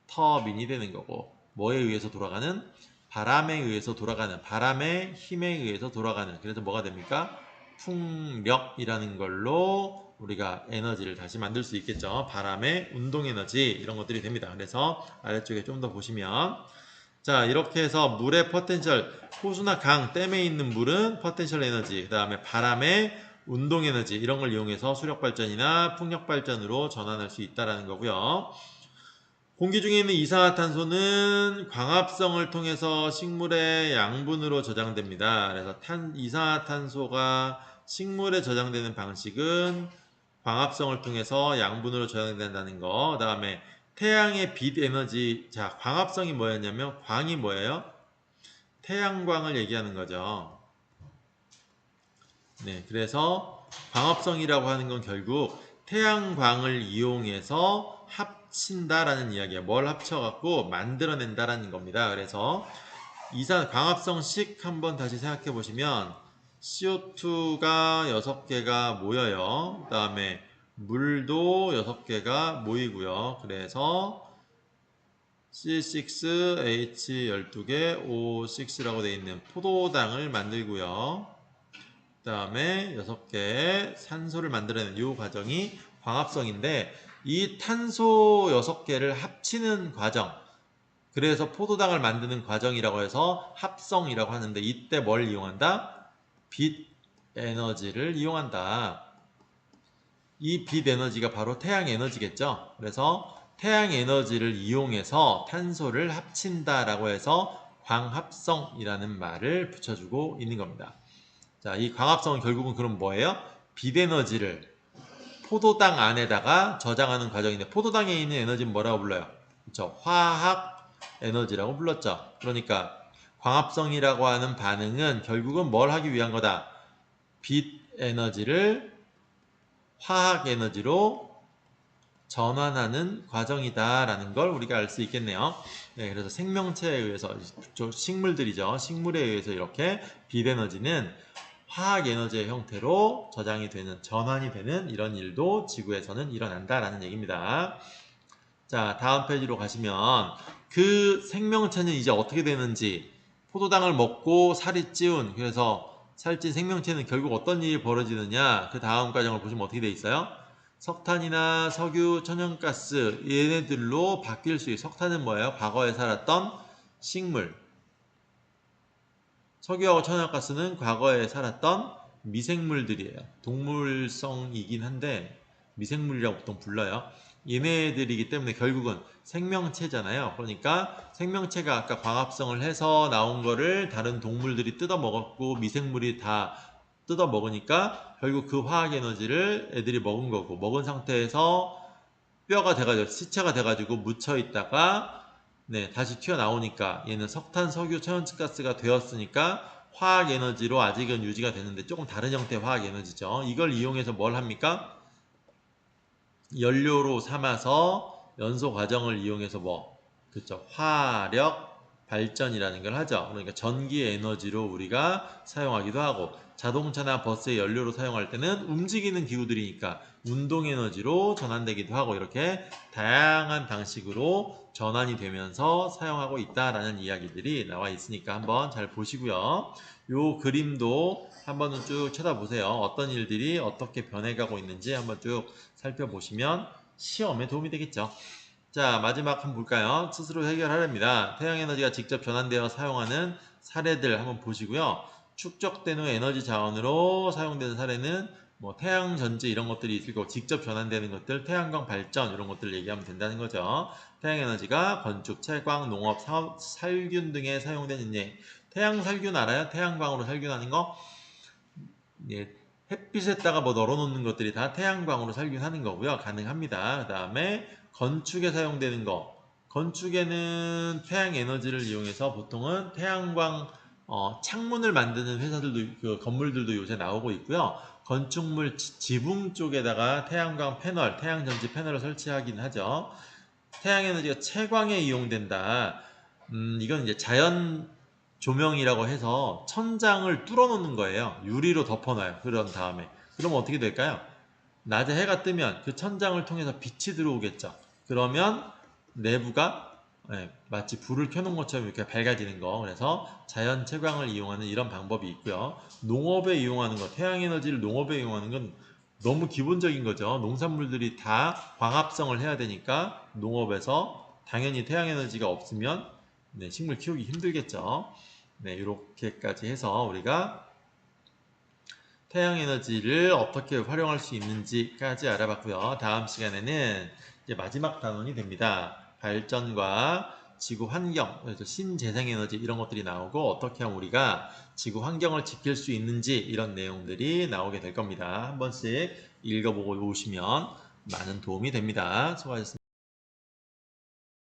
터빈이 되는 거고 뭐에 의해서 돌아가는? 바람에 의해서 돌아가는 바람의 힘에 의해서 돌아가는 그래서 뭐가 됩니까? 풍력이라는 걸로 우리가 에너지를 다시 만들 수 있겠죠. 바람의 운동 에너지 이런 것들이 됩니다. 그래서 아래쪽에 좀 더 보시면 자 이렇게 해서 물의 포텐셜 호수나 강 댐에 있는 물은 포텐셜 에너지 그 다음에 바람의 운동 에너지 이런 걸 이용해서 수력 발전이나 풍력 발전으로 전환할 수 있다는 거고요. 공기 중에 있는 이산화탄소는 광합성을 통해서 식물의 양분으로 저장됩니다. 그래서 이산화탄소가 식물에 저장되는 방식은 광합성을 통해서 양분으로 저장된다는 거. 그 다음에 태양의 빛 에너지. 자, 광합성이 뭐였냐면 광이 뭐예요? 태양광을 얘기하는 거죠. 네, 그래서 광합성이라고 하는 건 결국 태양광을 이용해서 합친다라는 이야기야. 뭘 합쳐갖고 만들어낸다라는 겁니다. 그래서 광합성식 한번 다시 생각해 보시면 CO2가 6개가 모여요. 그 다음에 물도 6개가 모이고요. 그래서 C6H12개 O6라고 되어 있는 포도당을 만들고요. 그 다음에 6개의 산소를 만들어내는 이 과정이 광합성인데 이 탄소 6개를 합치는 과정 그래서 포도당을 만드는 과정이라고 해서 합성이라고 하는데 이때 뭘 이용한다? 빛 에너지를 이용한다. 이 빛 에너지가 바로 태양 에너지겠죠. 그래서 태양 에너지를 이용해서 탄소를 합친다라고 해서 광합성이라는 말을 붙여주고 있는 겁니다. 자, 이 광합성은 결국은 그럼 뭐예요? 빛 에너지를 포도당 안에다가 저장하는 과정인데 포도당에 있는 에너지는 뭐라고 불러요? 그렇죠? 화학 에너지라고 불렀죠. 그러니까 광합성이라고 하는 반응은 결국은 뭘 하기 위한 거다? 빛 에너지를 화학 에너지로 전환하는 과정이다라는 걸 우리가 알 수 있겠네요. 네, 그래서 생명체에 의해서 식물들이죠. 식물에 의해서 이렇게 빛 에너지는 화학 에너지의 형태로 저장이 되는 전환이 되는 이런 일도 지구에서는 일어난다라는 얘기입니다. 자, 다음 페이지로 가시면 그 생명체는 이제 어떻게 되는지 포도당을 먹고 살이 찌운 그래서 살찐 생명체는 결국 어떤 일이 벌어지느냐 그 다음 과정을 보시면 어떻게 돼 있어요? 석탄이나 석유, 천연가스 얘네들로 바뀔 수 있어요. 석탄은 뭐예요? 과거에 살았던 식물 석유하고 천연가스는 과거에 살았던 미생물들이에요. 동물성이긴 한데 미생물이라고 보통 불러요. 얘네들이기 때문에 결국은 생명체잖아요. 그러니까 생명체가 아까 광합성을 해서 나온 거를 다른 동물들이 뜯어 먹었고 미생물이 다 뜯어 먹으니까 결국 그 화학 에너지를 애들이 먹은 거고, 먹은 상태에서 뼈가 돼가지고 시체가 돼가지고 묻혀 있다가 네, 다시 튀어나오니까 얘는 석탄, 석유, 천연가스가 되었으니까 화학 에너지로 아직은 유지가 되는데 조금 다른 형태의 화학 에너지죠. 이걸 이용해서 뭘 합니까? 연료로 삼아서 연소 과정을 이용해서 뭐 그쵸, 화력 발전이라는 걸 하죠. 그러니까 전기 에너지로 우리가 사용하기도 하고, 자동차나 버스의 연료로 사용할 때는 움직이는 기구들이니까 운동 에너지로 전환되기도 하고, 이렇게 다양한 방식으로 전환이 되면서 사용하고 있다라는 이야기들이 나와 있으니까 한번 잘 보시고요. 요 그림도 한번은 쭉 쳐다보세요. 어떤 일들이 어떻게 변해가고 있는지 한번 쭉 살펴보시면 시험에 도움이 되겠죠. 자, 마지막 한번 볼까요? 스스로 해결하렵니다. 태양에너지가 직접 전환되어 사용하는 사례들 한번 보시고요. 축적된 후 에너지 자원으로 사용되는 사례는 뭐 태양전지 이런 것들이 있을 거고, 직접 전환되는 것들, 태양광 발전 이런 것들 얘기하면 된다는 거죠. 태양에너지가 건축, 채광, 농업, 살균 등에 사용되는 예. 태양살균 알아요? 태양광으로 살균하는 거? 예, 햇빛에다가 뭐 널어놓는 것들이 다 태양광으로 살균하는 거고요. 가능합니다. 그 다음에 건축에 사용되는 거. 건축에는 태양 에너지를 이용해서 보통은 태양광 창문을 만드는 회사들도, 그 건물들도 요새 나오고 있고요. 건축물 지붕 쪽에다가 태양광 패널, 태양전지 패널을 설치하긴 하죠. 태양 에너지가 채광에 이용된다. 이건 이제 자연 조명이라고 해서 천장을 뚫어 놓는 거예요. 유리로 덮어놔요. 그런 다음에. 그러면 어떻게 될까요? 낮에 해가 뜨면 그 천장을 통해서 빛이 들어오겠죠. 그러면 내부가 마치 불을 켜놓은 것처럼 이렇게 밝아지는 거. 그래서 자연 채광을 이용하는 이런 방법이 있고요. 농업에 이용하는 거, 태양에너지를 농업에 이용하는 건 너무 기본적인 거죠. 농산물들이 다 광합성을 해야 되니까 농업에서 당연히 태양에너지가 없으면 식물 키우기 힘들겠죠. 네, 이렇게까지 해서 우리가 태양에너지를 어떻게 활용할 수 있는지까지 알아봤고요. 다음 시간에는 이제 마지막 단원이 됩니다. 발전과 지구 환경, 그래서 신재생에너지 이런 것들이 나오고, 어떻게 하면 우리가 지구 환경을 지킬 수 있는지 이런 내용들이 나오게 될 겁니다. 한 번씩 읽어보고 오시면 많은 도움이 됩니다. 수고하셨습니다.